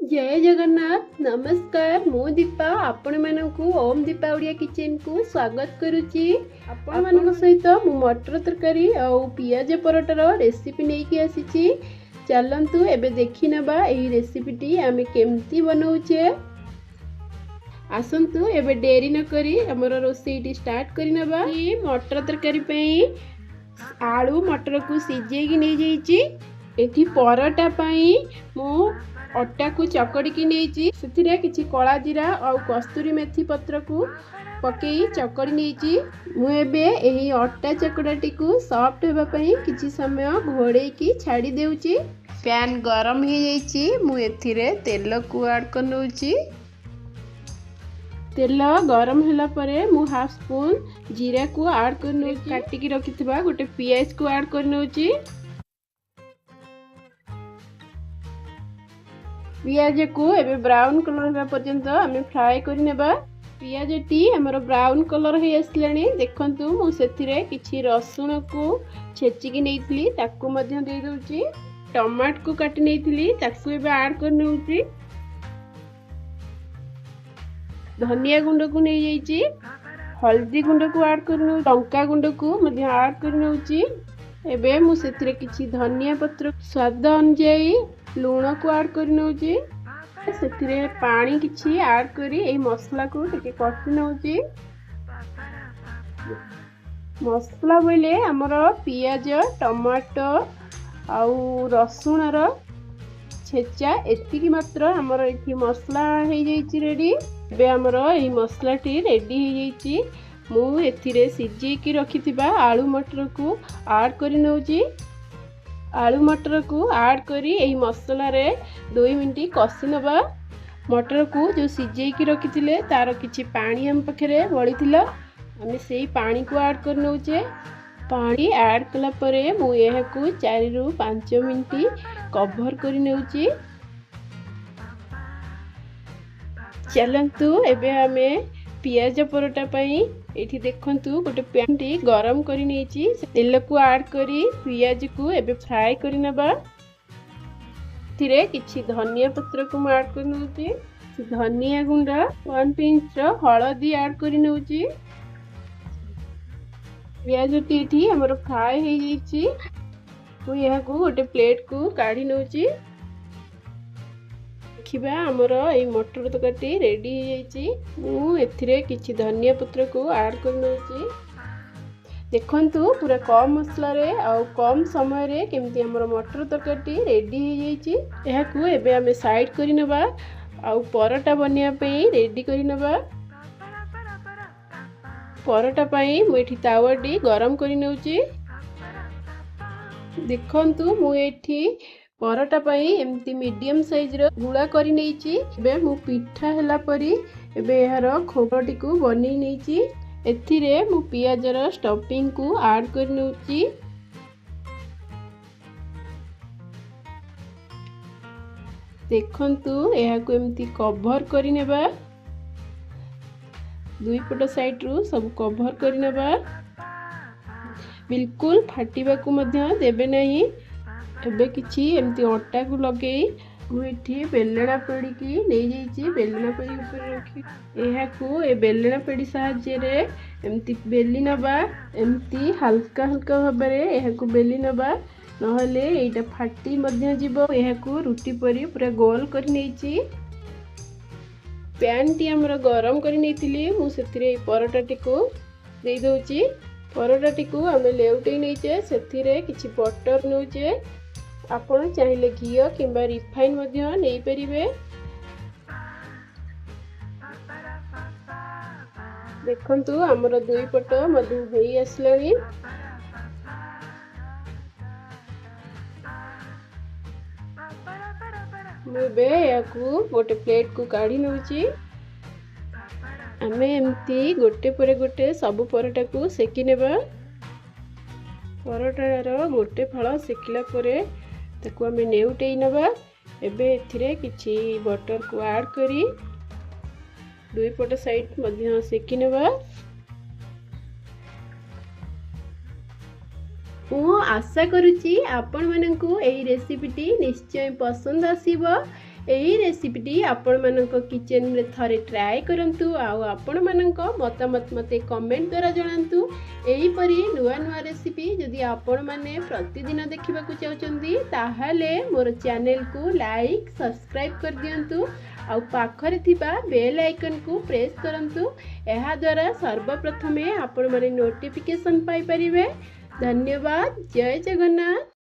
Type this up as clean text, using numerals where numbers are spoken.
जय जगन्नाथ नमस्कार मु दीपा आपण मानकु ओम दीपा ओडिया किचन को स्वागत करुच्ची। आपण मानक सहित मु मटर तरकारी और पियाज परोटार रेसिपी नहीं आसी। चलतु एबे देखि नबा एही रेसिपीटी आमे केमती बनाउछे। आसंतु एबे डेरी न करी हमर रोसेईटी स्टार्ट करि नबा। ई मटर तरकारी पई आलू मटर को सिझे की नहीं जाइछि। एठी परोटा पई मु अटा को चकड़ी की नहीं किछि कला जीरा और कस्तूरी मेथी पत्र को पकई चकड़ी नहीं। मुझे यही अटा चकड़ाटी को सॉफ्ट होगा किछि समय घोड़े की छाड़ी देउची। पैन गरम हो जाइछि। मुझे तेल को ऐड कर नउची। तेल गरम होला परे मु हाफ स्पून जीरा को ऐड कर नउची। काटिकी रखिथिबा गोटे पियाज को ऐड कर नउची। पियाज को एबे ब्राउन कलर होगा पर्यंत आमे फ्राई करि नेबा। पियाज टी हमर ब्राउन कलर हे आसलानी। देखंतु मु सेथिरे किछि रसुण को छेचिकी नेइथली ताकू मध्य दे दोची। टमाटर को काटि नेइथली ताकू एबे ऐड कर नउची। धनिया गुंड को नै जाइची। हल्दी गुंड को ऐड कर नउ। लंका गुंड को मध्य ऐड कर नउची। एबे मु सेथिरे किछि धनिया पत्र स्वाद अनुसार लूण को ऐड कर नउची। सेथिरे पानी किछि ऐड करी एई मसला को टिके कटि नउची। मसला बोले हमर पियाज टमाटो आउ रसुण रो छेचा एतिकी मात्र हमर एठी मसला हे जाइछि रेडी। बे हमर एई मसला टी रेडी हे जाइछि। मु एथिरे सिझे की रखिथिबा आलू मटर को ऐड करि नउची। आलू मटर को ऐड करी एही मसला रे 2 मिनिट कसी नबा। मटर को जो सिझे की रखिथिले तार किछि पानी हम पखरे बळिथिला हमें सेही पानी को ऐड कर नउचे। पानी ऐड कला परे मु एहा को 4 रु 5 मिनिट कवर करि नउची। चलंतु एबे हमें पियाज परोटा पई एठी देखंतु गोटे पैन टी गरम करि नेची। तेल को ऐड करी पियाज को एबे फ्राई करि नबा। थिरे किछि धनिया पत्र को ऐड कर नउची। धनिया गुंडा 1 पिंच हळदी ऐड करि नउची। पियाज टी एठी हमर फ्राई हे जाइछि। मु यहा को गोटे प्लेट को काढी नउची। देखिबा हमर एई मटर तरकारी रेडी हो जाइछि। मु एथिरे किछि धनिया पत्र को ऐड कर नउची। देखंतु पूरा कम मसला रे और कम समय रे केमती हमर मटर तरकारी रेडी हो जाइछि। एहा को एबे हमें साइड करि नबा और परोटा बनिया पई रेडी करि नबा। परोटा पई मु एठी तावाटी गरम करि नउची। देखंतु मु एठी परोटा पई एमती मीडियम साइज रो गुळा करि नेइची। एबे मु पिठा हला परी एबे एहार खोबटी को बनी नेइची। एथिरे मु पियाज रो स्टफिंग को ऐड कर नउची। देखंतु एहा को एमती कवर करि नेबा। दुई पट साइड रो सब कवर करि नेबा। बिल्कुल फाटिबा को मध्य देबे नहीं। एबे किछि एमती अटा को लगे मुठी बेलना पेड़ी की नहीं जाइछि। बेलना पेड़ी ऊपर रखी एहा को ए बेलना पेड़ी साहाय्य रे एमती बेली नबा। एमती हल्का हल्का भाबरे एहा को बेली नबा नहले एटा फाटी मध्य जीवो। एहा को रुटी परी पूरा गोल कर नेइछि। पैन टी हमर गरम कर नेइथिली। मु सेथिरे परोटाटी को दे दोछि। परोटाटी को हमें लेउटै नेइछे। सेथिरे किछि बटर नउछे। आपण चाहिले घी किंबा रिफाइन मध्य नहीं परिबे। देखंतु हमर दुई पट मध्य होई आसलानी। मुबे याकू गोटे प्लेट को काढी नउची। आमे एमती गोटे परे गोटे सब परोटा को सेकी नेबा। परोटार गोटे फळ सेकिला परे ताकू आमे नेउटेई नबा। एबे एथिरे किछि बटर को ऐड करी दुई पट साइड मध्य सेकी नेबा। मु आशा करुच्ची आपण मानकु एही रेसिपीटी निश्चय पसंद आसीबो। ଏହି ରେସିପିଟି ଆପଣମାନଙ୍କ କିଚେନରେ ଥରେ ଟ୍ରାଏ କରନ୍ତୁ ଆଉ ଆପଣମାନଙ୍କ ମତାମତ ମୋତେ କମେଣ୍ଟ ଦ୍ୱାରା ଜଣାନ୍ତୁ। ଏହିପରି ନୂଆ ନୂଆ ରେସିପି ଯଦି ଆପଣମାନେ ପ୍ରତିଦିନ ଦେଖିବାକୁ ଚାହୁଁଛନ୍ତି ତାହେଲେ ମୋର ଚ୍ୟାନେଲକୁ ଲାଇକ୍ ସବସ୍କ୍ରାଇବ୍ କରିଦିଅନ୍ତୁ ଆଉ ପାଖରେ ଥିବା ବେଲ୍ ଆଇକନ୍କୁ ପ୍ରେସ୍ କରନ୍ତୁ। ଏହାଦ୍ୱାରା ସର୍ବପ୍ରଥମେ ଆପଣମାନେ ନୋଟିଫିକେସନ୍ ପାଇପାରିବେ। ଧନ୍ୟବାଦ। ଜୟ ଜଗନ୍ନାଥ।